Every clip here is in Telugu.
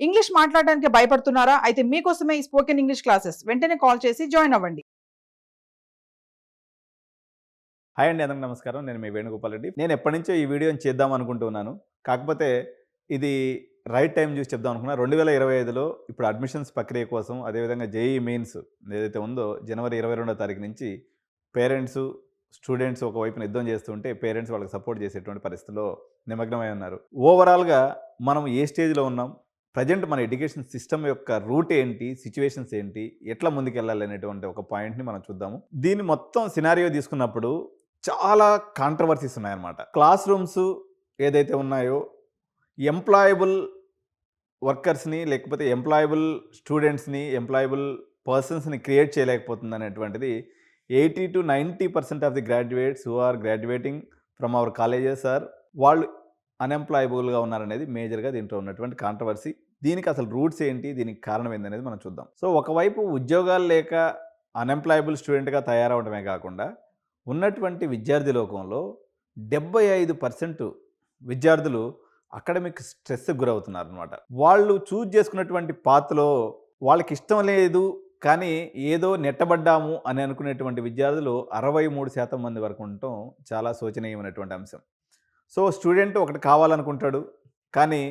ఇంగ్లీష్ మాట్లాడడానికి భయపడుతున్నారా? అయితే మీకోసమే ఈ స్పోకెన్ ఇంగ్లీష్ క్లాసెస్. వెంటనే కాల్ చేసి జాయిన్ అవ్వండి. హాయ్ అండి, అందరికి నమస్కారం. నేను మీ వేణుగోపాల్ రెడ్డి. నేను ఎప్పటినుంచో ఈ వీడియోని చేద్దాం అనుకుంటున్నాను. కాకపోతే ఇది రైట్ టైం చూసి చెప్దాం అనుకున్నా. 2025లో ఇప్పుడు అడ్మిషన్స్ ప్రక్రియ కోసం, అదేవిధంగా జేఈఈ మెయిన్స్ ఏదైతే ఉందో జనవరి 22వ తారీఖు నుంచి పేరెంట్స్, స్టూడెంట్స్ ఒకవైపున యుద్ధం చేస్తుంటే పేరెంట్స్ వాళ్ళకి సపోర్ట్ చేసేటువంటి పరిస్థితిలో నిమగ్నమై ఉన్నారు. ఓవరాల్గా మనం ఏ స్టేజ్లో ఉన్నాం, ప్రజెంట్ మన ఎడ్యుకేషన్ సిస్టమ్ యొక్క రూట్ ఏంటి, సిచ్యువేషన్స్ ఏంటి, ఎట్లా ముందుకెళ్ళాలి అనేటువంటి ఒక పాయింట్ని మనం చూద్దాము. దీన్ని మొత్తం సినారియో తీసుకున్నప్పుడు చాలా కాంట్రవర్సీస్ ఉన్నాయన్నమాట. క్లాస్ రూమ్స్ ఏదైతే ఉన్నాయో ఎంప్లాయబుల్ వర్కర్స్ని, లేకపోతే ఎంప్లాయబుల్ స్టూడెంట్స్ని, ఎంప్లాయబుల్ పర్సన్స్ని క్రియేట్ చేయలేకపోతుంది అనేటువంటిది 80 to 90% of the graduates who are graduating from our colleges వాళ్ళు అన్ఎంప్లాయబుల్గా ఉన్నారనేది మేజర్గా దీంట్లో ఉన్నటువంటి కాంట్రవర్సీ. దీనికి అసలు రూట్స్ ఏంటి, దీనికి కారణం ఏంటనేది మనం చూద్దాం. సో ఒకవైపు ఉద్యోగాలు లేక అన్ఎంప్లాయబుల్ స్టూడెంట్గా తయారవడమే కాకుండా ఉన్నటువంటి విద్యార్థి లోకంలో 75% విద్యార్థులు అకాడమిక్ స్ట్రెస్కి గురవుతున్నారు అనమాట. వాళ్ళు చూజ్ చేసుకున్నటువంటి పాత్లో వాళ్ళకి ఇష్టం లేదు కానీ ఏదో నెట్టబడ్డాము అని అనుకునేటువంటి విద్యార్థులు 63% మంది వరకు ఉండటం చాలా శోచనీయమైనటువంటి అంశం. సో స్టూడెంట్ ఒకటి కావాలనుకుంటాడు, కానీ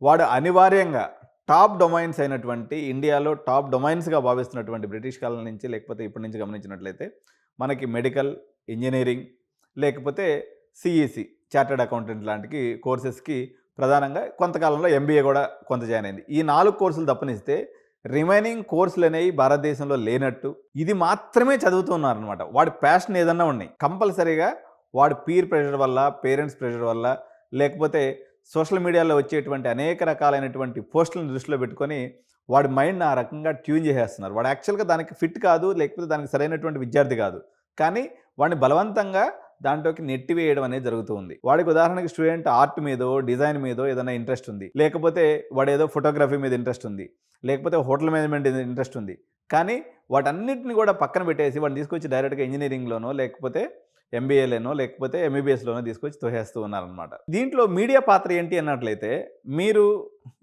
వాడు అనివార్యంగా టాప్ డొమైన్స్ అయినటువంటి ఇండియాలో టాప్ డొమైన్స్గా భావిస్తున్నటువంటి బ్రిటిష్ కాలం నుంచి, లేకపోతే ఇప్పటి నుంచి గమనించినట్లయితే మనకి మెడికల్, ఇంజనీరింగ్, లేకపోతే సిఈసి చార్టర్డ్ అకౌంటెంట్ లాంటి కోర్సెస్కి ప్రధానంగా కొంతకాలంలో ఎంబీఏ కూడా కొంత జాయిన్ అయింది. ఈ 4 కోర్సులు తప్పనిస్తే రిమైనింగ్ కోర్సులు అనేవి భారతదేశంలో లేనట్టు ఇది మాత్రమే చదువుతున్నారనమాట. వాడి ప్యాషన్ ఏదన్నా ఉన్నాయి, కంపల్సరీగా వాడు పీర్ ప్రెషర్ వల్ల, పేరెంట్స్ ప్రెషర్ వల్ల, లేకపోతే సోషల్ మీడియాలో వచ్చేటువంటి అనేక రకాలైనటువంటి పోస్టులను దృష్టిలో పెట్టుకొని వాడి మైండ్ని ఆ రకంగా ట్యూన్ చేసేస్తున్నారు. వాడు యాక్చువల్గా దానికి ఫిట్ కాదు, లేకపోతే దానికి సరైనటువంటి విద్యార్థి కాదు, కానీ వాడిని బలవంతంగా దాంట్లోకి నెట్టివేయడం అనేది జరుగుతూ ఉంది. వాడికి ఉదాహరణకి స్టూడెంట్ ఆర్ట్ మీదో, డిజైన్ మీదో ఏదైనా ఇంట్రెస్ట్ ఉంది, లేకపోతే వాడు ఏదో ఫోటోగ్రఫీ మీద ఇంట్రెస్ట్ ఉంది, లేకపోతే హోటల్ మేనేజ్మెంట్ ఇంట్రెస్ట్ ఉంది, కానీ వాటన్నిటిని కూడా పక్కన పెట్టేసి వాడిని తీసుకొచ్చి డైరెక్ట్గా ఇంజనీరింగ్లోనో, లేకపోతే ఎంబీఏలోనో, లేకపోతే ఎంబీబీఎస్లోనో తీసుకొచ్చి తోసేస్తూ ఉన్నారనమాట. దీంట్లో మీడియా పాత్ర ఏంటి అన్నట్లయితే, మీరు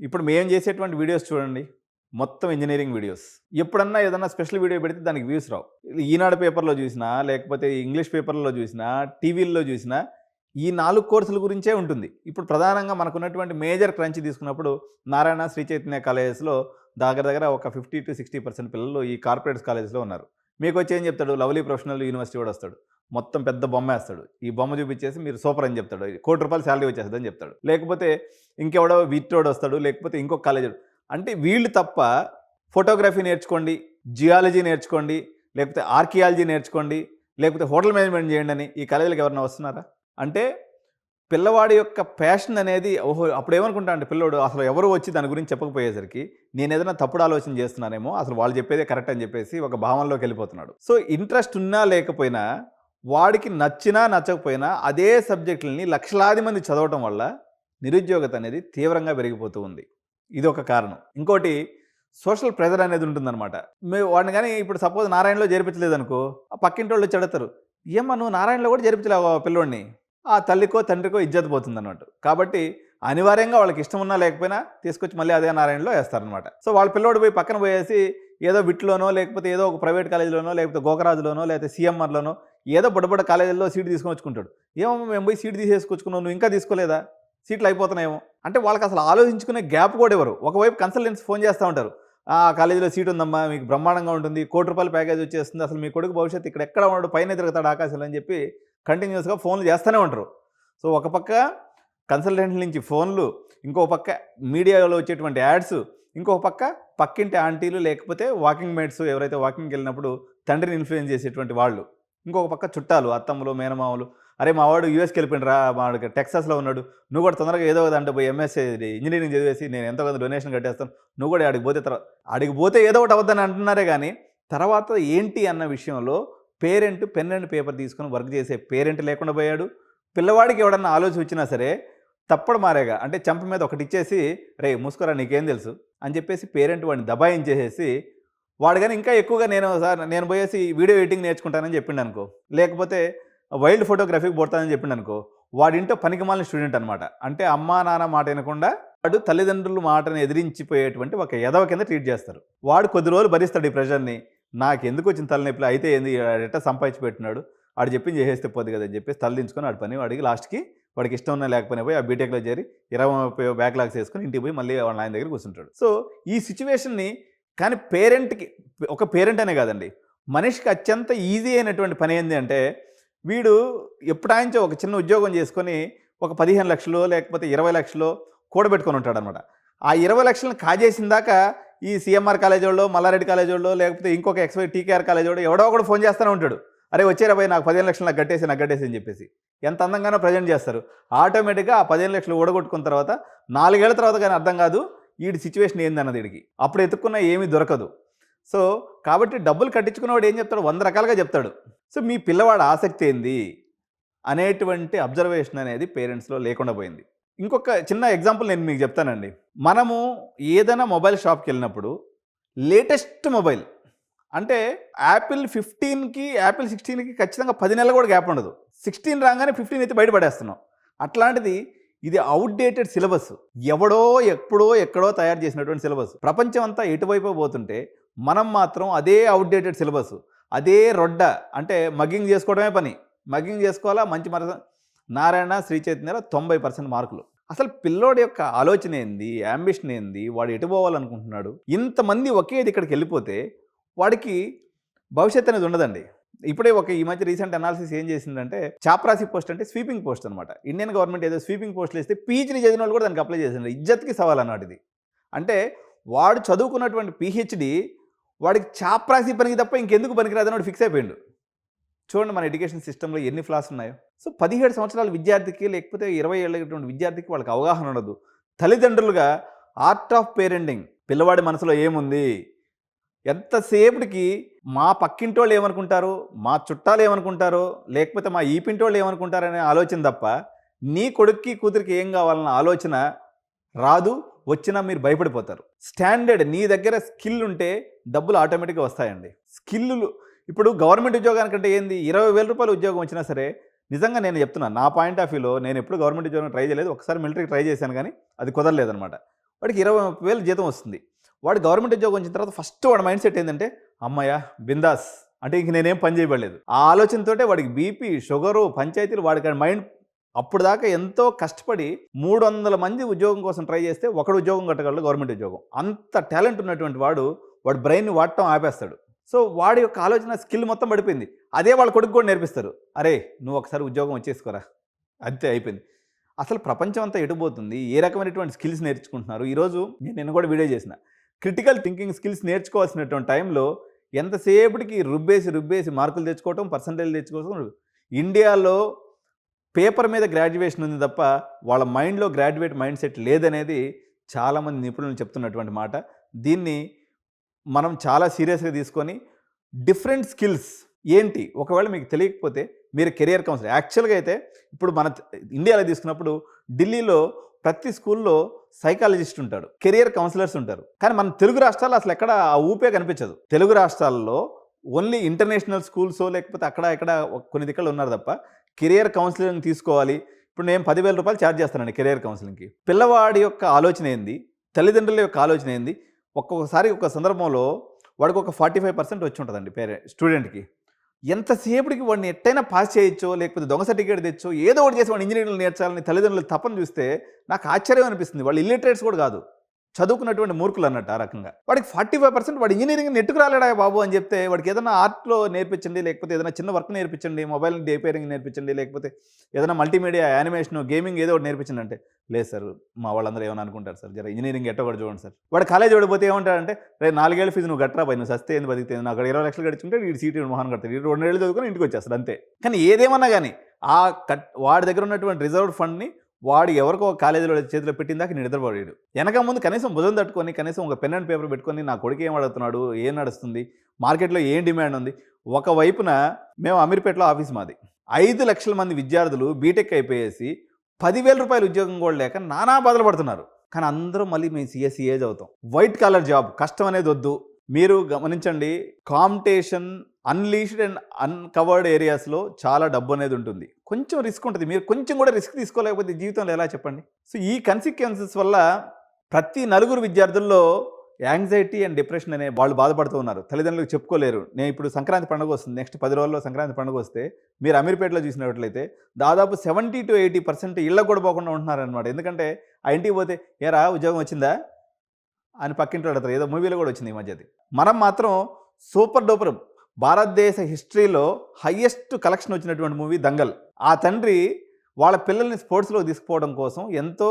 ఇప్పుడు మేము చేసేటువంటి వీడియోస్ చూడండి, మొత్తం ఇంజనీరింగ్ వీడియోస్. ఎప్పుడన్నా ఏదన్నా స్పెషల్ వీడియో పెడితే దానికి వ్యూస్ రావు. ఈనాడు పేపర్లో చూసినా, లేకపోతే ఇంగ్లీష్ పేపర్లో చూసినా, టీవీల్లో చూసినా ఈ 4 కోర్సుల గురించే ఉంటుంది. ఇప్పుడు ప్రధానంగా మనకున్నటువంటి మేజర్ క్రంచ్ తీసుకున్నప్పుడు నారాయణ, శ్రీ చైతన్య కాలేజెస్లో దగ్గర ఒక 50 to 60% పిల్లలు ఈ కార్పొరేట్స్ కాలేజెస్లో ఉన్నారు. మీకు వచ్చి ఏం చెప్తాడు, లవ్లీ ప్రొఫెషనల్ యూనివర్సిటీ కూడా వస్తాడు, మొత్తం పెద్ద బొమ్మ వేస్తాడు, ఈ బొమ్మ చూపించేసి మీరు సూపర్ అని చెప్తాడు, ₹1,00,00,000 శాలరీ వచ్చేస్తుంది అని చెప్తాడు. లేకపోతే ఇంకెవడో విట్రోడ్ వస్తాడు, లేకపోతే ఇంకొక కాలేజ్. అంటే వీళ్ళు తప్ప ఫోటోగ్రఫీ నేర్చుకోండి, జియాలజీ నేర్చుకోండి, లేకపోతే ఆర్కియాలజీ నేర్చుకోండి, లేకపోతే హోటల్ మేనేజ్మెంట్ చేయండి అని ఈ కాలేజీలకు ఎవరైనా వస్తున్నారా? అంటే పిల్లవాడి యొక్క ప్యాషన్ అనేది, ఓహో అప్పుడు ఏమనుకుంటా అంటే పిల్లోడు అసలు ఎవరు వచ్చి దాని గురించి చెప్పకపోయేసరికి నేను ఏదైనా తప్పుడు ఆలోచన చేస్తున్నానేమో, అసలు వాళ్ళు చెప్పేదే కరెక్ట్ అని చెప్పేసి ఒక భావనలోకి వెళ్ళిపోతున్నాడు. సో ఇంట్రెస్ట్ ఉన్నా లేకపోయినా, వాడికి నచ్చినా నచ్చకపోయినా అదే సబ్జెక్టులని లక్షలాది మంది చదవటం వల్ల నిరుద్యోగత అనేది తీవ్రంగా పెరిగిపోతూ ఉంది. ఇది ఒక కారణం. ఇంకోటి సోషల్ ప్రెజర్ అనేది ఉంటుందన్నమాట. వాడిని కానీ ఇప్పుడు సపోజ్ నారాయణలో చేర్పించలేదనుకో, ఆ పక్కింటి వాళ్ళు చెడతారు, ఏమన్నా నువ్వు నారాయణలో కూడా చేర్పించలేవు పిల్లోడిని, ఆ తల్లికో తండ్రికో ఇజ్జత్ పోతుంది అన్నట్టు. కాబట్టి అనివార్యంగా వాళ్ళకి ఇష్టం ఉన్నా లేకపోయినా తీసుకొచ్చి మళ్ళీ అదే నారాయణలో వేస్తారనమాట. సో వాళ్ళ పిల్లోడు పోయి పక్కన పోయేసి ఏదో విట్లోనో, లేకపోతే ఏదో ఒక ప్రైవేట్ కాలేజీలోనో, లేకపోతే గోకరాజులోనో, లేకపోతే సిఎంఆర్లోనో ఏదో బుడ్డబుడ్డ కాలేజీల్లో సీటు తీసుకొని వచ్చుకుంటాడు. ఏమో మేము పోయి సీటు తీసేసుకొచ్చుకున్నావు, నువ్వు ఇంకా తీసుకోలేదా, సీట్లు అయిపోతున్నాయేమో అంటే వాళ్ళకి అసలు ఆలోచించుకునే గ్యాప్ కూడా ఎవరు. ఒకవైపు కన్సల్టెంట్స్ ఫోన్ చేస్తూ ఉంటారు, ఆ కాలేజీలో సీట్ ఉందమ్మా, మీకు బ్రహ్మాండంగా ఉంటుంది, ₹1,00,00,000 ప్యాకేజ్ వచ్చేస్తుంది, అసలు మీ కొడుకు భవిష్యత్తు ఇక్కడ ఎక్కడ ఉన్నాడు, పైన తిరుగుతాడు ఆకాశంలో అని చెప్పి కంటిన్యూస్గా ఫోన్లు చేస్తూనే ఉంటారు. సో ఒక పక్క కన్సల్టెంట్ల నుంచి ఫోన్లు, ఇంకో పక్క మీడియాలో వచ్చేటువంటి యాడ్స్, ఇంకో పక్క పక్కింటి ఆంటీలు, లేకపోతే వాకింగ్ మేట్స్ ఎవరైతే వాకింగ్కి వెళ్ళినప్పుడు తండ్రిని ఇన్ఫ్లుయెన్స్ చేసేటువంటి వాళ్ళు, ఇంకొక పక్క చుట్టాలు, అత్తమ్మలు, మేనమామలు, అరే మా వాడు యూఎస్కి వెళ్ళిపోయినరా, వాడికి టెక్సాస్లో ఉన్నాడు, నువ్వు కూడా తొందరగా ఏదో దాంట్లో పోయి ఎంఎస్సీ ఇంజనీరింగ్ చదివేసి నేను ఎంతో కొంత డొనేషన్ కట్టేస్తాను, నువ్వు కూడా ఆడికి పోతే ఏదో ఒకటి అవద్దని అంటున్నారే కానీ తర్వాత ఏంటి అన్న విషయంలో పేరెంట్ పెన్ అండ్ పేపర్ తీసుకొని వర్క్ చేసే పేరెంట్ లేకుండా పోయాడు. పిల్లవాడికి ఎవడన్నా ఆలోచన వచ్చినా సరే తప్పడు మారేగా, అంటే చెంప మీద ఒకటి ఇచ్చేసి రే మూసుకోరా నీకేం తెలుసు అని చెప్పేసి పేరెంట్ వాడిని దబాయించేసేసి, వాడు కానీ ఇంకా ఎక్కువగా నేను పోయేసి వీడియో ఎడిటింగ్ నేర్చుకుంటానని చెప్పిండు అనుకో, లేకపోతే వైల్డ్ ఫోటోగ్రఫీకి పోతానని చెప్పిండు అనుకో, వాడింటో పనికిమాలిన స్టూడెంట్ అనమాట. అంటే అమ్మా నాన్న మాట వినకుండా వాడు తల్లిదండ్రుల మాటను ఎదిరించిపోయేటువంటి ఒక ఎదవ కింద ట్రీట్ చేస్తారు. వాడు కొద్ది రోజులు భరిస్తాడు ఈ ప్రెషర్‌ని. నాకెందుకు వచ్చిన తలనొప్పులు, అయితే ఏంది ఎట్టా సంపాదించి పెట్టినాడు, ఆడు చెప్పింది చేసేస్తే పోద్ది కదా అని చెప్పేసి తలదించుకొని ఆడి పని వాడికి లాస్ట్‌కి వాడికి ఇష్టం ఉన్నా లేకపోయినా పోయి ఆ బీటెక్‌లో చేరి 20, 30 బ్యాక్‌లాగ్స్ వేసుకొని ఇంటికి పోయి మళ్ళీ వాళ్ళ నాయన దగ్గర కూర్చుంటాడు. సో ఈ సిట్యుయేషన్‌ని కానీ పేరెంట్‌కి, ఒక పేరెంట్ అనే కాదండి, మనిషికి అత్యంత ఈజీ అయినటువంటి పని ఏంది అంటే, వీడు ఎప్పుడాయించో ఒక చిన్న ఉద్యోగం చేసుకొని ఒక 15 లక్షలో లేకపోతే 20 లక్షలో కూడబెట్టుకొని ఉంటాడనమాట. ఆ 20 లక్షలను కాజేసిన దాకా ఈ సీఎంఆర్ కాలేజ్ వాళ్ళు, మల్లారెడ్డి కాలేజ్ వాళ్ళు, లేకపోతే ఇంకొక ఎక్స్వై టీకేఆర్ కాలేజ్ వాడు ఎవడో ఒకడు ఫోన్ చేస్తూనే ఉంటాడు. అరే వచ్చేరా భయ్, నాకు 15 లక్షలు నాకు కట్టేసి అని చెప్పేసి ఎంత అందంగానో ప్రజెంట్ చేస్తారు. ఆటోమేటిక్గా ఆ 15 లక్షలు ఓడగొట్టుకున్న తర్వాత 4 ఏళ్ల తర్వాత కానీ అర్థం కాదు వీడి సిచ్యువేషన్ ఏందన్నది. వీడికి అప్పుడు ఎత్తుక్కున్నా ఏమీ దొరకదు. సో కాబట్టి డబ్బులు కట్టించుకున్నవాడు ఏం చెప్తాడు, 100 రకాలుగా చెప్తాడు. సో మీ పిల్లవాడు ఆసక్తి ఏంది అనేటువంటి అబ్జర్వేషన్ అనేది పేరెంట్స్లో లేకుండా పోయింది. ఇంకొక చిన్న ఎగ్జాంపుల్ నేను మీకు చెప్తానండి. మనము ఏదైనా మొబైల్ షాప్కి వెళ్ళినప్పుడు లేటెస్ట్ మొబైల్ అంటే యాపిల్ 15కి యాపిల్ 16కి ఖచ్చితంగా 10 నెలలు కూడా గ్యాప్ ఉండదు. 16 రాగానే 15 అయితే బయటపడేస్తున్నాం. అట్లాంటిది ఇది అవుట్డేటెడ్ సిలబస్, ఎవడో ఎప్పుడో ఎక్కడో తయారు చేసినటువంటి సిలబస్. ప్రపంచం అంతా ఎటువైపు పోతుంటే మనం మాత్రం అదే అవుట్డేటెడ్ సిలబస్, అదే రొడ్డ, అంటే మగ్గింగ్ చేసుకోవడమే పని. మగ్గింగ్ చేసుకోవాలా, మంచి నారాయణ, శ్రీ చైతన్యలో 90% మార్కులు. అసలు పిల్లోడి యొక్క ఆలోచన ఏంది, యాంబిషన్ ఏంది, వాడు ఎటు పోవాలనుకుంటున్నాడు, ఇంతమంది ఒకేది ఇక్కడికి వెళ్ళిపోతే వాడికి భవిష్యత్తు అనేది ఉండదండి. ఇప్పుడే ఈ మధ్య రీసెంట్ అనాలిసిస్ ఏం చేసిందంటే, చాప్రాసి పోస్ట్ అంటే స్వీపింగ్ పోస్ట్ అనమాట. ఇండియన్ గవర్నమెంట్ ఏదో స్వీపింగ్ పోస్టులు ఇస్తే పీహెచ్డీ చదివిన వాళ్ళు కూడా దానికి అప్లై చేసింది. ఇజ్జత్కి సవాల్ అన్నమాట ఇది. అంటే వాడు చదువుకున్నటువంటి పీహెచ్డీ వాడికి చాప్రాసి పనికి తప్ప ఇంకెందుకు పనికిరాదని వాడు ఫిక్స్ అయిపోయిండు. చూడండి మన ఎడ్యుకేషన్ సిస్టంలో ఎన్ని ఫ్లాస్ ఉన్నాయో. సో 17 సంవత్సరాల విద్యార్థికి లేకపోతే 20 ఏళ్ళటువంటి విద్యార్థికి వాళ్ళకి అవగాహన ఉండదు. తల్లిదండ్రులుగా ఆర్ట్ ఆఫ్ పేరెంటింగ్, పిల్లవాడి మనసులో ఏముంది, ఎంతసేపటికి మా పక్కింటోళ్ళు ఏమనుకుంటారు, మా చుట్టాలు ఏమనుకుంటారో, లేకపోతే మా ఈపింటోళ్ళు ఏమనుకుంటారనే ఆలోచన తప్ప నీ కొడుక్కి కూతురికి ఏం కావాలన్న ఆలోచన రాదు. వచ్చినా మీరు భయపడిపోతారు. స్టాండర్డ్ నీ దగ్గర స్కిల్ ఉంటే డబ్బులు ఆటోమేటిక్గా వస్తాయండి. స్కిల్లు ఇప్పుడు గవర్నమెంట్ ఉద్యోగానికంటే ఏంది, 20,000 రూపాయలు ఉద్యోగం వచ్చినా సరే, నిజంగా నేను చెప్తున్నాను నా పాయింట్ ఆఫ్ వ్యూలో, నేను ఎప్పుడు గవర్నమెంట్ ఉద్యోగం ట్రై చేయలేదు. ఒకసారి మిలిటరీకి ట్రై చేశాను కానీ అది కుదరలేదనమాట. వాడికి 20,000 జీతం వస్తుంది. వాడు గవర్నమెంట్ ఉద్యోగం వచ్చిన తర్వాత ఫస్ట్ వాడి మైండ్ సెట్ ఏంటంటే, అమ్మయ్య బిందాస్, అంటే ఇంక నేనేం పని చేయబడలేదు. ఆ ఆలోచనతోటే వాడికి బీపీ, షుగరు, పంచాయతీలు, వాడికి మైండ్ అప్పుడు దాకా ఎంతో కష్టపడి 300 మంది ఉద్యోగం కోసం ట్రై చేస్తే ఒకడు ఉద్యోగం కట్టగలడు, గవర్నమెంట్ ఉద్యోగం. అంత టాలెంట్ ఉన్నటువంటి వాడు బ్రెయిన్ని వాడటం ఆపేస్తాడు. సో వాడి యొక్క ఆలోచన స్కిల్ మొత్తం పడిపోయింది. అదే వాళ్ళ కొడుకు కూడా నేర్పిస్తారు. అరే నువ్వు ఒకసారి ఉద్యోగం వచ్చేసుకోరా, అంతే అయిపోయింది. అసలు ప్రపంచం అంతా ఎటుపోతుంది, ఏ రకమైనటువంటి స్కిల్స్ నేర్చుకుంటున్నారు. ఈరోజు నేను కూడా వీడియో చేసిన క్రిటికల్ థింకింగ్ స్కిల్స్ నేర్చుకోవాల్సినటువంటి టైంలో ఎంతసేపటికి రుబ్బేసి మార్కులు తెచ్చుకోవటం, పర్సంటేజ్ తెచ్చుకోవడం. ఇండియాలో పేపర్ మీద గ్రాడ్యుయేషన్ ఉంది తప్ప వాళ్ళ మైండ్లో గ్రాడ్యుయేట్ మైండ్ సెట్ లేదనేది చాలామంది నిపుణులు చెప్తున్నటువంటి మాట. దీన్ని మనం చాలా సీరియస్గా తీసుకొని డిఫరెంట్ స్కిల్స్ ఏంటి, ఒకవేళ మీకు తెలియకపోతే మీరు కెరియర్ కౌన్సిలర్. యాక్చువల్గా అయితే ఇప్పుడు మన ఇండియాలో తీసుకున్నప్పుడు ఢిల్లీలో ప్రతి స్కూల్లో సైకాలజిస్ట్ ఉంటాడు, కెరియర్ కౌన్సిలర్స్ ఉంటారు. కానీ మన తెలుగు రాష్ట్రాల్లో అసలు ఎక్కడ ఆ ఊపే కనిపించదు. తెలుగు రాష్ట్రాల్లో ఓన్లీ ఇంటర్నేషనల్ స్కూల్సో లేకపోతే అక్కడ ఇక్కడ కొన్ని దిక్కలు ఉన్నారు తప్ప కెరియర్ కౌన్సిలింగ్ తీసుకోవాలి. ఇప్పుడు నేను 10,000 రూపాయలు ఛార్జ్ చేస్తానండి కెరియర్ కౌన్సిలింగ్కి. పిల్లవాడి యొక్క ఆలోచన ఏంది, తల్లిదండ్రుల యొక్క ఆలోచన ఏంది, ఒక్కొక్కసారి ఒక సందర్భంలో వాడికి ఒక 45% వచ్చి ఉంటుందండి స్టూడెంట్కి. ఎంతసేపటికి వాడిని ఎట్టయినా పాస్ చేయొచ్చో లేకపోతే దొంగ సర్టిఫికేట్ తెచ్చో ఏదో ఒకటి చేసి వాడు ఇంజనీరింగ్లు నేర్చాలని తల్లిదండ్రులు తప్పని చూస్తే నాకు ఆశ్చర్యం అనిపిస్తుంది. వాళ్ళు ఇల్లిటరేట్స్ కూడా కాదు, చదువుకున్నటువంటి మూర్ఖులు అన్నట్టు. ఆ రకంగా వాడికి 45% వాడు ఇంజనీరింగ్ నెట్టుకు రాలేడా బాబు అని చెప్తే వాడికి ఏదైనా ఆర్ట్లో నేర్పించండి, లేకపోతే ఏదైనా చిన్న వర్క్ నేర్పించండి, మొబైల్ రిపేరింగ్ నేర్పించండి, లేకపోతే ఏదైనా మల్టీమీడియా యానిమేషన్ గేమింగ్ ఏదో ఒకటి నేర్పించండి అంటే, లేదు సార్ మా వాళ్ళందరూ ఏమైనా అనుకుంటారు సార్, జర ఇంజనీరింగ్ ఎట్టో కూడా చూడండి సార్. వాడు కాలేజ్ ఓడిపోతే ఏమంటాడంటే, రేపు 4 ఏళ్ళ ఫీజు నువ్వు గట్రా పోయి నువ్వు సస్తే ఏంది బతికితే, నాకు 20 లక్షలు గడిచుంటే వీడు సీటు మొహన్ కడతాడు, 2 ఏళ్ళు చదువుకొని ఇంటికి వచ్చేస్తాడు అంతే. కానీ ఏదేమన్నా కానీ వాడి దగ్గర ఉన్నటువంటి రిజర్వ్డ్ ఫండ్ని వాడు ఎవరికో కాలేజీలో చేతిలో పెట్టిన దాకా నిద్రపోయాడు. వెనక ముందు కనీసం భుజం తట్టుకొని కనీసం ఒక పెన్ అండ్ పేపర్ పెట్టుకొని నా కొడుకు ఏం అడుగుతున్నాడు, ఏం నడుస్తుంది, మార్కెట్లో ఏం డిమాండ్ ఉంది. ఒకవైపున మేము అమీర్పేటలో ఆఫీస్ మాది, 5 లక్షల మంది విద్యార్థులు బీటెక్ అయిపోయేసి 10,000 రూపాయల ఉద్యోగం కూడా లేక నానా బాధలు పడుతున్నారు. కానీ అందరూ మళ్ళీ మేము సిఎస్సిఏ చదువుతాం. వైట్ కాలర్ జాబ్, కష్టం అనేది వద్దు. మీరు గమనించండి, కాంపిటీషన్ అన్లీష్డ్ అండ్ అన్కవర్డ్ ఏరియాస్లో చాలా డబ్బు అనేది ఉంటుంది. కొంచెం రిస్క్ ఉంటుంది. మీరు కొంచెం కూడా రిస్క్ తీసుకోలేకపోతే జీవితంలో ఎలా చెప్పండి? సో ఈ కన్సిక్వెన్సెస్ వల్ల ప్రతి నలుగురు విద్యార్థుల్లో యాంగ్జైటీ అండ్ డిప్రెషన్ అనే వాళ్ళు బాధపడుతూ ఉన్నారు. తల్లిదండ్రులకు చెప్పుకోలేరు. నేను ఇప్పుడు సంక్రాంతి పండుగ వస్తుంది. నెక్స్ట్ 10 రోజుల్లో సంక్రాంతి పండుగ వస్తే మీరు అమీర్పేటలో చూసినట్లయితే దాదాపు 70-80% ఇళ్ళకు కూడా పోకుండా ఉంటున్నారనమాట. ఎందుకంటే ఆ ఇంటికి పోతే ఏరా ఉద్యోగం వచ్చిందా అని పక్కింట్లో అడుగుతారు. ఏదో మూవీలో కూడా వచ్చింది ఈ మధ్యది. మనం మాత్రం సూపర్ డూపర్ భారతదేశ హిస్టరీలో హయ్యెస్ట్ కలెక్షన్ వచ్చినటువంటి మూవీ దంగల్. ఆ తండ్రి వాళ్ళ పిల్లల్ని స్పోర్ట్స్లో తీసుకుపోవడం కోసం ఎంతో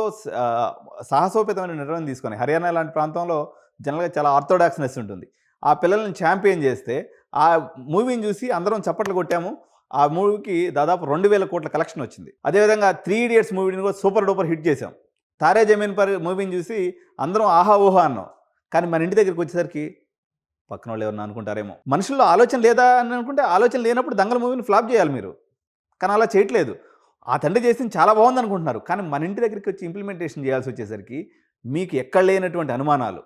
సాహసోపేతమైన నిర్ణయం తీసుకొని, హర్యానా లాంటి ప్రాంతంలో జనరల్గా చాలా ఆర్థోడాక్స్నెస్ ఉంటుంది. ఆ పిల్లల్ని ఛాంపియన్ చేస్తే ఆ మూవీని చూసి అందరం చప్పట్లు కొట్టాము. ఆ మూవీకి దాదాపు 2000 కోట్ల కలెక్షన్ వచ్చింది. అదేవిధంగా 3 ఇడియట్స్ మూవీని కూడా సూపర్ డూపర్ హిట్ చేశాం. తారే జమీన్ పర్ మూవీని చూసి అందరం ఆహా ఊహా అన్నాం. కానీ మన ఇంటి దగ్గరికి వచ్చేసరికి పక్కన వాళ్ళు ఎవరన్నా అనుకుంటారేమో, మనుషుల్లో ఆలోచన లేదా అని అనుకుంటే, ఆలోచన లేనప్పుడు దంగల్ మూవీని ఫ్లాప్ చేయాలి మీరు. కానీ అలా చేయట్లేదు. ఆ తండ్రి చేసింది చాలా బాగుంది అనుకుంటున్నారు. కానీ మన ఇంటి దగ్గరికి వచ్చి ఇంప్లిమెంటేషన్ చేయాల్సి వచ్చేసరికి మీకు ఎక్కడ లేనటువంటి అనుమానాలు,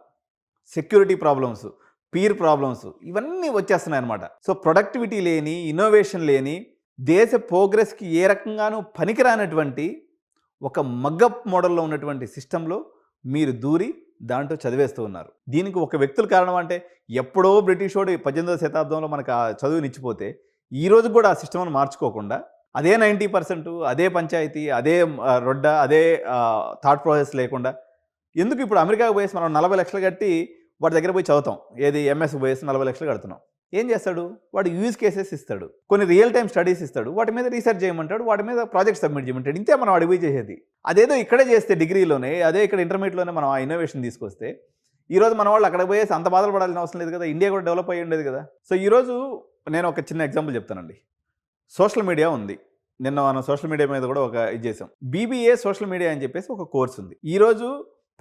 సెక్యూరిటీ ప్రాబ్లమ్స్, పీర్ ప్రాబ్లమ్స్ ఇవన్నీ వచ్చేస్తున్నాయి అనమాట. సో ప్రొడక్టివిటీ లేని, ఇన్నోవేషన్ లేని, దేశ ప్రోగ్రెస్కి ఏ రకంగానూ పనికిరానటువంటి ఒక మగ్గప్ మోడల్లో ఉన్నటువంటి సిస్టంలో మీరు దూరి దాంట్లో చదివేస్తూ ఉన్నారు. దీనికి ఒక వ్యక్తుల కారణం అంటే, ఎప్పుడో బ్రిటిష్ వాడు 18వ శతాబ్దంలో మనకు ఆ చదువునిచ్చిపోతే ఈరోజు కూడా ఆ సిస్టమ్ను మార్చుకోకుండా అదే 90%, అదే పంచాయతీ, అదే రొడ్డ, అదే థాట్ ప్రాసెస్ లేకుండా ఎందుకు ఇప్పుడు అమెరికాకు పోయేసి మనం 40 లక్షలు కట్టి వాడి దగ్గర పోయి చదువుతాం. ఏది ఎంఎస్కి పోయేసి 40 లక్షలు కడుతున్నాం. ఏం చేస్తాడు వాడు? యూజ్ కేసెస్ ఇస్తాడు, కొన్ని రియల్ టైమ్ స్టడీస్ ఇస్తాడు, వాటి మీద రీసెర్చ్ చేయమంటాడు, వాటి మీద ప్రాజెక్ట్ సబ్మిట్ చేయమంటాడు. ఇంతే మనం అడిగి చేసేది. అదేదో ఇక్కడే చేస్తే డిగ్రీలోనే, అదే ఇక్కడ ఇంటర్మీడియట్లోనే మనం ఆ ఇన్నోవేషన్ తీసుకొస్తే ఈరోజు మన వాళ్ళు అక్కడ పోయేసి అంత బాధలు పడాల్సిన అవసరం లేదు కదా. ఇండియా కూడా డెవలప్ అయ్యి ఉండేది కదా. సో ఈరోజు నేను ఒక చిన్న ఎగ్జాంపుల్ చెప్తానండి. సోషల్ మీడియా ఉంది. నిన్న మనం సోషల్ మీడియా మీద కూడా ఒక ఇది చేసాం. బీబీఏ సోషల్ మీడియా అని చెప్పేసి ఒక కోర్స్ ఉంది. ఈరోజు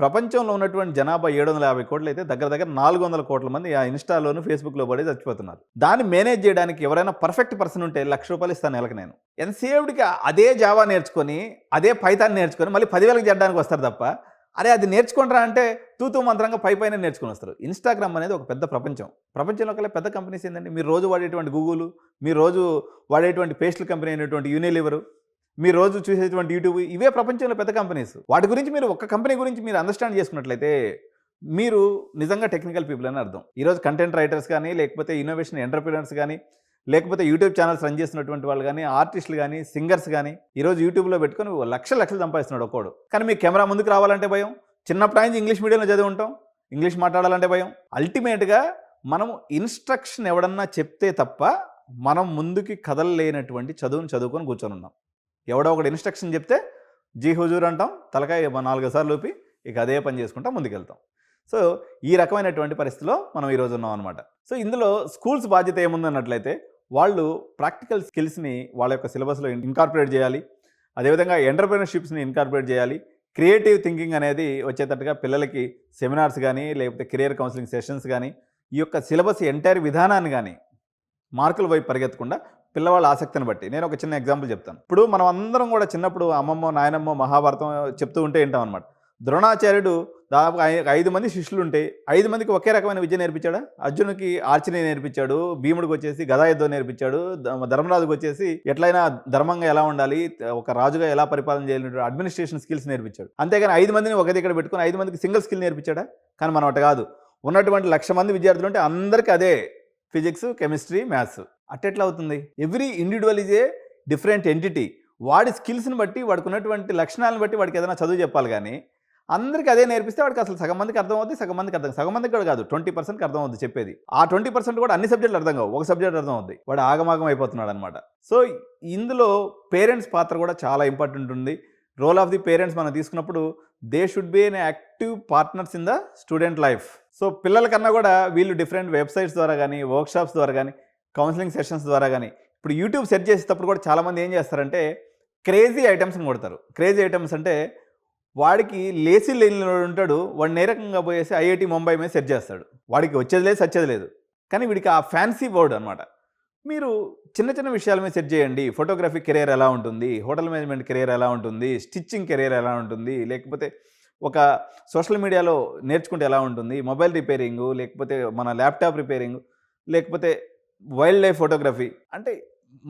ప్రపంచంలో ఉన్నటువంటి జనాభా 750 కోట్లు అయితే దగ్గర 400 కోట్ల మంది ఆ ఇన్స్టాలోను, ఫేస్బుక్లో పడి చచ్చిపోతున్నారు. దాన్ని మేనేజ్ చేయడానికి ఎవరైనా పర్ఫెక్ట్ పర్సన్ ఉంటే ₹1,00,000 ఇస్తాను నెలకు నేను. ఎంతసేపుడికి అదే జావా నేర్చుకొని, అదే పైథాన్ నేర్చుకొని మళ్ళీ 10,000కి చేయడానికి వస్తారు తప్ప, అరే అది నేర్చుకుంటారా అంటే తూతూ మంత్రంగా పైన నేర్చుకుని వస్తారు. ఇన్స్టాగ్రామ్ అనేది ఒక పెద్ద ప్రపంచం. ప్రపంచంలో కల్లా పెద్ద కంపెనీస్ ఏంటండి? మీరు రోజు వాడేటువంటి గూగుల్, మీరు రోజు వాడేటువంటి పేస్టల్ కంపెనీ అయినటువంటి యూనిలివర్, మీరు రోజు చూసేటువంటి యూట్యూబ్, ఇవే ప్రపంచంలో పెద్ద కంపెనీస్. వాటి గురించి మీరు ఒక కంపెనీ గురించి మీరు అండర్స్టాండ్ చేసుకున్నట్లయితే మీరు నిజంగా టెక్నికల్ పీపుల్ అని అర్థం. ఈరోజు కంటెంట్ రైటర్స్ కానీ, లేకపోతే ఇన్నోవేషన్ ఎంటర్ప్రినర్స్ కానీ, లేకపోతే యూట్యూబ్ ఛానల్స్ రన్ చేస్తున్నటువంటి వాళ్ళు కానీ, ఆర్టిస్టులు కానీ, సింగర్స్ కానీ ఈరోజు యూట్యూబ్లో పెట్టుకొని లక్షలు సంపాదిస్తున్నాడు ఒక్కోడు. కానీ మీకు కెమెరా ముందుకు రావాలంటే భయం. చిన్నప్పటి నుంచి ఇంగ్లీష్ మీడియంలో చదివి ఉంటాం, ఇంగ్లీష్ మాట్లాడాలంటే భయం. అల్టిమేట్గా మనం ఇన్స్ట్రక్షన్ ఎవడన్నా చెప్తే తప్ప మనం ముందుకి కదలలేనటువంటి చదువుని చదువుకొని కూర్చొని ఉన్నాం. ఎవడో ఒకటి ఇన్స్ట్రక్షన్ చెప్తే జీ హుజూర్ అంటాం, తలకాయ 4 సార్లు ఊపి ఇక అదే పని చేసుకుంటాం, ముందుకెళ్తాం. సో ఈ రకమైనటువంటి పరిస్థితిలో మనం ఈరోజు ఉన్నాం అనమాట. సో ఇందులో స్కూల్స్ బాధ్యత ఏముందన్నట్లయితే, వాళ్ళు ప్రాక్టికల్ స్కిల్స్ని వాళ్ళ యొక్క సిలబస్లో ఇన్కార్పొరేట్ చేయాలి. అదేవిధంగా ఎంటర్‌ప్రెన్యూర్‌షిప్స్ని ఇన్కార్పొరేట్ చేయాలి. క్రియేటివ్ థింకింగ్ అనేది వచ్చేటట్టుగా పిల్లలకి సెమినార్స్ కానీ, లేకపోతే కెరియర్ కౌన్సిలింగ్ సెషన్స్ కానీ, ఈ యొక్క సిలబస్ ఎంటైర్ విధానాన్ని కానీ మార్కుల వైపు పరిగెత్తకుండా పిల్లవాళ్ళ ఆసక్తిని బట్టి. నేను ఒక చిన్న ఎగ్జాంపుల్ చెప్తాను. ఇప్పుడు మనం అందరం కూడా చిన్నప్పుడు అమ్మమ్మ, నాయనమ్మ మహాభారతం చెప్తూ ఉంటే వింటాం అనమాట. ద్రోణాచార్యుడు దాదాపు 5 మంది శిష్యులు ఉంటే 5 మందికి ఒకే రకమైన విద్య నేర్పించాడా? అర్జునుడికి ఆర్చరీ నేర్పించాడు, భీముడికి వచ్చేసి గదాయుద్ధం నేర్పించాడు, ధర్మరాజుకి వచ్చేసి ఎట్లయినా ధర్మంగా ఎలా ఉండాలి, ఒక రాజుగా ఎలా పరిపాలన చేయాలి, అడ్మినిస్ట్రేషన్ స్కిల్స్ నేర్పించాడు. అంతేగాని 5 మందిని ఒక దగ్గర పెట్టుకుని 5 మందికి సింగిల్ స్కిల్ నేర్పించాడా? కానీ మనం అట్ట కాదు. ఉన్నటువంటి 1,00,000 మంది విద్యార్థులు ఉంటే అందరికీ అదే ఫిజిక్స్, కెమిస్ట్రీ, మ్యాథ్స్. అట్టెట్లా అవుతుంది? Every individual is a different entity. వాడి స్కిల్స్ని బట్టి, వాడికి ఉన్నటువంటి లక్షణాలను బట్టి వాడికి ఏదైనా చదువు చెప్పాలి. కానీ అందరికీ అదే నేర్పిస్తే వాడికి అసలు సగం మందికి అర్థం అవుతుంది, సగం మందికి కూడా కాదు, 20%కి అర్థం అవుతుంది చెప్పేది. ఆ 20% కూడా అన్ని సబ్జెక్టులు అర్థం కావు, ఒక సబ్జెక్ట్ అర్థం అవుతుంది. వాడు ఆగమాగం అయిపోతున్నాడు అనమాట. సో ఇందులో పేరెంట్స్ పాత్ర కూడా చాలా ఇంపార్టెంట్ ఉంది. రోల్ ఆఫ్ ది పేరెంట్స్ మనం తీసుకున్నప్పుడు they should be an active partners in the student life. So పిల్లల కన్నా కూడా వీళ్ళు డిఫరెంట్ వెబ్సైట్స్ ద్వారా కానీ, వర్క్షాప్స్ ద్వారా కానీ, కౌన్సిలింగ్ సెషన్స్ ద్వారా కానీ, ఇప్పుడు యూట్యూబ్ సెర్చ్ చేసేటప్పుడు కూడా చాలామంది ఏం చేస్తారంటే క్రేజీ ఐటమ్స్ని కొడతారు. క్రేజీ ఐటమ్స్ అంటే వాడికి లేసి లేని ఉంటాడు, వాడిని ఏ రకంగా పోయేసి ఐఐటి ముంబై మీద సెర్చ్ చేస్తాడు. వాడికి వచ్చేది లేదు, సచ్చేది లేదు. కానీ వీడికి ఆ ఫ్యాన్సీ వర్డ్ అనమాట. మీరు చిన్న చిన్న విషయాల మీద సెర్చ్ చేయండి. ఫోటోగ్రఫీ కెరీర్ ఎలా ఉంటుంది, హోటల్ మేనేజ్మెంట్ కెరీర్ ఎలా ఉంటుంది, స్టిచ్చింగ్ కెరీర్ ఎలా ఉంటుంది, లేకపోతే ఒక సోషల్ మీడియాలో నేర్చుకుంటే ఎలా ఉంటుంది, మొబైల్ రిపేరింగు, లేకపోతే మన ల్యాప్టాప్ రిపేరింగ్, లేకపోతే వైల్డ్ లైఫ్ ఫోటోగ్రఫీ. అంటే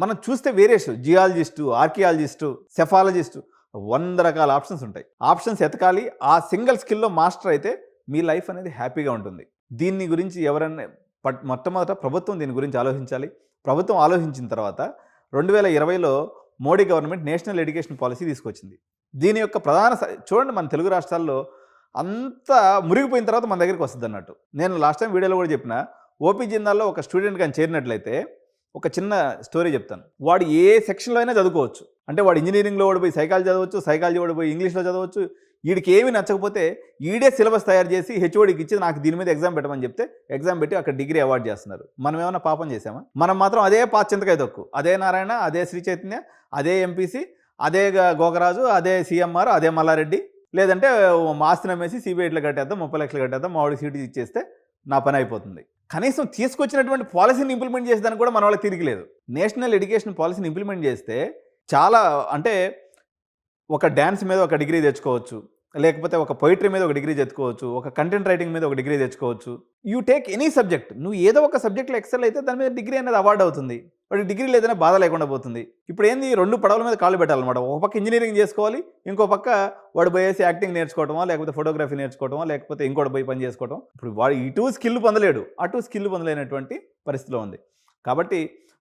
మనం చూస్తే వేరియేషన్ జియాలజిస్టు, ఆర్కియాలజిస్టు, సెఫాలజిస్టు 100 రకాల ఆప్షన్స్ ఉంటాయి. ఆప్షన్స్ ఎతకాలి. ఆ సింగిల్ స్కిల్‌లో మాస్టర్ అయితే మీ లైఫ్ అనేది హ్యాపీగా ఉంటుంది. దీన్ని గురించి ఎవరన్నా మొట్టమొదట ప్రభుత్వం దీని గురించి ఆలోచించాలి. ప్రభుత్వం ఆలోచించిన తర్వాత 2020లో Modi government national education policy తీసుకొచ్చింది. దీని యొక్క ప్రధాన చూడండి మన తెలుగు రాష్ట్రాల్లో అంతా మురిగిపోయిన తర్వాత మన దగ్గరికి వస్తుందన్నట్టు. నేను లాస్ట్ టైం వీడియోలో కూడా చెప్పిన ఓపీ జిందాల్లో ఒక స్టూడెంట్ కానీ చేరినట్లయితే ఒక చిన్న స్టోరీ చెప్తాను. వాడు ఏ సెక్షన్లో అయినా చదువుకోవచ్చు. అంటే వాడు ఇంజనీరింగ్లో వాడు పోయి సైకాలజీ చదవచ్చు, సైకాలజీ వాడు పోయి ఇంగ్లీష్లో చదవచ్చు. వీడికి ఏమి నచ్చకపోతే ఈడే సిలబస్ తయారు చేసి హెచ్ఓడికి ఇచ్చి నాకు దీని మీద ఎగ్జామ్ పెట్టమని చెప్తే ఎగ్జామ్ పెట్టి అక్కడ డిగ్రీ అవార్డు చేస్తున్నారు. మనం ఏమైనా పాపం చేసామా? మనం మాత్రం అదే పాత చింతకాయ తొక్కు, అదే నారాయణ, అదే శ్రీ చైతన్య, అదే ఎంపీసీ, అదే గోకరాజు, అదే సీఎంఆర్, అదే మల్లారెడ్డి, లేదంటే ఆస్తి నమ్మేసి సిబిఐట్లో కట్టేద్దాం, 30 లక్షలు కట్టేద్దాం, మామిడి సీటు ఇచ్చేస్తే నా పని అయిపోతుంది. కనీసం తీసుకొచ్చినటువంటి పాలసీని ఇంప్లిమెంట్ చేసేదానికి కూడా మన వాళ్ళకి తిరిగి లేదు. నేషనల్ ఎడ్యుకేషన్ పాలసీని ఇంప్లిమెంట్ చేస్తే చాలా అంటే ఒక డ్యాన్స్ మీద ఒక డిగ్రీ తెచ్చుకోవచ్చు, లేకపోతే ఒక పొయిటరీ మీద ఒక డిగ్రీ తెచ్చుకోవచ్చు, ఒక కంటెంట్ రైటింగ్ మీద ఒక డిగ్రీ తెచ్చుకోవచ్చు. యూ టేక్ ఎనీ సబ్జెక్ట్, నువ్వు ఏదో ఒక సబ్జెక్ట్లో ఎక్సెల్ అయితే దాని మీద డిగ్రీ అనేది అవార్డు అవుతుంది. వాడికి డిగ్రీ లేదనే బాధ లేకుండా పోతుంది. ఇప్పుడు ఏంది 2 పడవల మీద కాళ్ళు పెట్టాలన్నమాట. ఒక పక్క ఇంజనీరింగ్ చేసుకోవాలి, ఇంకో పక్క వాడు పోయేసి యాక్టింగ్ నేర్చుకోవటమా, లేకపోతే ఫోటోగ్రఫీ నేర్చుకోవటమా, లేకపోతే ఇంకోటి పోయి పని చేసుకోవటం. ఇప్పుడు వాడు ఇటు స్కిల్ పొందలేడు, అటు స్కిల్ పొందలేనటువంటి పరిస్థితిలో ఉంది. కాబట్టి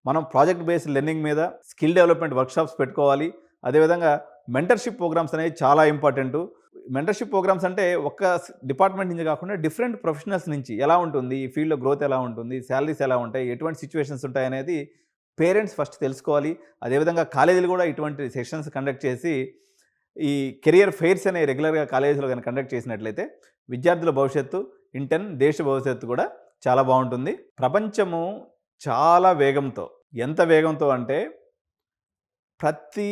మనం ప్రాజెక్ట్ బేస్డ్ లెర్నింగ్ మీద స్కిల్ డెవలప్మెంట్ వర్క్షాప్స్ పెట్టుకోవాలి. అదేవిధంగా మెంటర్షిప్ ప్రోగ్రామ్స్ అనేవి చాలా ఇంపార్టెంట్. మెంటర్షిప్ ప్రోగ్రామ్స్ అంటే ఒక్క డిపార్ట్మెంట్ నుంచి కాకుండా డిఫరెంట్ ప్రొఫెషనల్స్ నుంచి ఎలా ఉంటుంది, ఈ ఫీల్డ్లో గ్రోత్ ఎలా ఉంటుంది, శాలరీస్ ఎలా ఉంటాయి, ఎటువంటి సిచ్యువేషన్స్ ఉంటాయి అనేది పేరెంట్స్ ఫస్ట్ తెలుసుకోవాలి. అదేవిధంగా కాలేజీలు కూడా ఇటువంటి సెషన్స్ కండక్ట్ చేసి ఈ కెరియర్ ఫెయిర్స్ అనేవి రెగ్యులర్గా కాలేజీలో కనుక కండక్ట్ చేసినట్లయితే విద్యార్థుల భవిష్యత్తు, ఇంటర్న్ దేశ భవిష్యత్తు కూడా చాలా బాగుంటుంది. ప్రపంచము చాలా వేగంతో, ఎంత వేగంతో అంటే ప్రతి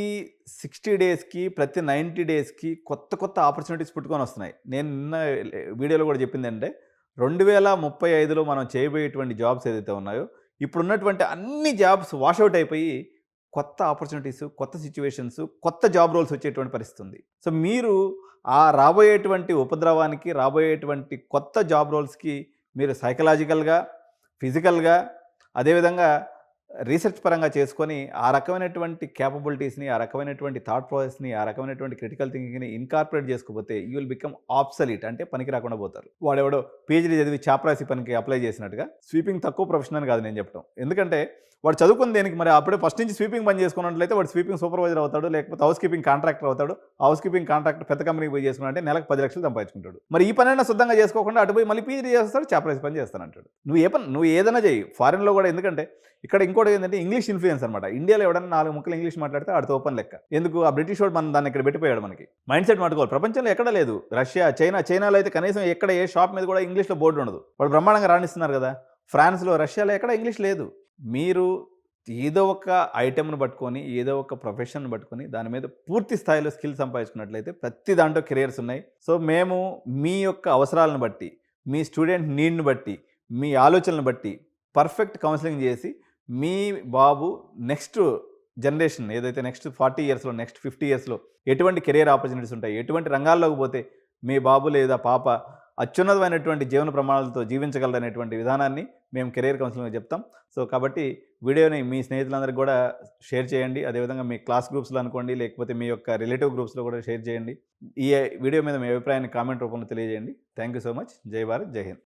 60 డేస్కి, ప్రతి 90 డేస్కి కొత్త ఆపర్చునిటీస్ పుట్టుకొని వస్తున్నాయి. నేను నిన్న వీడియోలో కూడా చెప్పింది అంటే 2035లో మనం చేయబోయేటువంటి జాబ్స్ ఏదైతే ఉన్నాయో ఇప్పుడున్నటువంటి అన్ని జాబ్స్ వాషౌట్ అయిపోయి కొత్త ఆపర్చునిటీస్, కొత్త సిచ్యువేషన్స్, కొత్త జాబ్ రోల్స్ వచ్చేటువంటి పరిస్థితి ఉంది. సో మీరు ఆ రాబోయేటువంటి ఉపద్రవానికి, రాబోయేటువంటి కొత్త జాబ్ రోల్స్కి మీరు సైకలాజికల్గా, ఫిజికల్గా, అదేవిధంగా రీసెర్చ్ పరంగా చేసుకొని ఆ రకమైనటువంటి క్యాపబిలిటీస్ని, ఆ రకమైనటువంటి థాట్ ప్రాసెస్ని, ఆ రకమైనటువంటి క్రిటికల్ థింకింగ్ని ఇన్కార్పొరేట్ చేసుకోకపోతే యూ విల్ బికమ్ ఆబ్సలీట్, అంటే పనికి రాకుండా పోతారు. వాడెవడో పీహెచ్డీ చదివి చాపరాసి పనికి అప్లై చేసినట్టుగా స్వీపింగ్ తక్కువ ప్రొఫెషన్ అని కాదు నేను చెప్పడం. ఎందుకంటే వాడు చదువుకుని దేనికి, మరి అప్పుడే ఫస్ట్ నుంచి స్వీపింగ్ పని చేసుకున్నట్లయితే వాడు స్వీపింగ్ సూపర్వైజర్ అవుతాడు, లేకపోతే హౌస్ కీపింగ్ కాంట్రాక్టర్ అవుతాడు. హౌస్ కీపింగ్ కాంట్రాక్టర్ పెద్ద కంపెనీకి పోయి చేసుకున్నట్టే నెలకు 10 లక్షలు సంపాదించుకుంటాడు. మరి ఈ పనైనా శుద్ధంగా చేసుకోకుండా అటు పోయి మళ్ళీ పీహెచ్డీ చేస్తాడు, చాపరాసి పని చేస్తానంటాడు. నువ్వు ఏదైనా చేయి ఫారెన్లో కూడా. ఎందుకంటే ఇక్కడ ఇంకోటి ఏంటంటే ఇంగ్లీష్ ఇన్ఫ్లుయెన్స్ అనమాట. ఇండియాలో ఎవడన్నా 4 ముక్కలు ఇంగ్లీష్ మాట్లాడితే ఆడితో ఓపెన్ లెక్క. ఎందుకు ఆ బ్రిటిష్ వాడు మనం దాన్ని ఇక్కడ పెట్టిపోయాడు. మనకి మైండ్ సెట్ పట్టుకోవాలి. ప్రపంచంలో ఎక్కడ లేదు. రష్యా, చైనాలో అయితే కనీసం ఎక్కడ ఏ షాప్ మీద కూడా ఇంగ్లీష్లో బోర్డు ఉండదు. వాడు బ్రహ్మాండంగా రాణిస్తున్నారు కదా. ఫ్రాన్స్లో, రష్యాలో ఎక్కడ ఇంగ్లీష్ లేదు. మీరు ఏదో ఒక ఐటెంను పట్టుకొని, ఏదో ఒక ప్రొఫెషన్ పట్టుకొని దాని మీద పూర్తి స్థాయిలో స్కిల్ సంపాదించుకున్నట్లయితే ప్రతి దాంట్లో కెరియర్స్ ఉన్నాయి. సో మేము మీ యొక్క అవసరాలను బట్టి, మీ స్టూడెంట్ నీడ్ని బట్టి, మీ ఆలోచనలను బట్టి పర్ఫెక్ట్ కౌన్సిలింగ్ చేసి మీ బాబు నెక్స్ట్ జనరేషన్ ఏదైతే నెక్స్ట్ 40 ఇయర్స్లో, నెక్స్ట్ 50 ఇయర్స్లో ఎటువంటి కెరియర్ ఆపర్చునిటీస్ ఉంటాయి, ఎటువంటి రంగాల్లోకి పోతే మీ బాబు లేదా పాప అత్యున్నతమైనటువంటి జీవన ప్రమాణాలతో జీవించగలరనేటువంటి విధానాన్ని మేము కెరియర్ కౌన్సిలింగ్లో చెప్తాం. సో కాబట్టి వీడియోని మీ స్నేహితులందరికీ కూడా షేర్ చేయండి. అదేవిధంగా మీ క్లాస్ గ్రూప్స్లో అనుకోండి, లేకపోతే మీ యొక్క రిలేటివ్ గ్రూప్స్లో కూడా షేర్ చేయండి. ఈ వీడియో మీద మీ అభిప్రాయాన్ని కామెంట్ రూపంలో తెలియజేయండి. Thank you so much. జై భారత్, జై హింద్.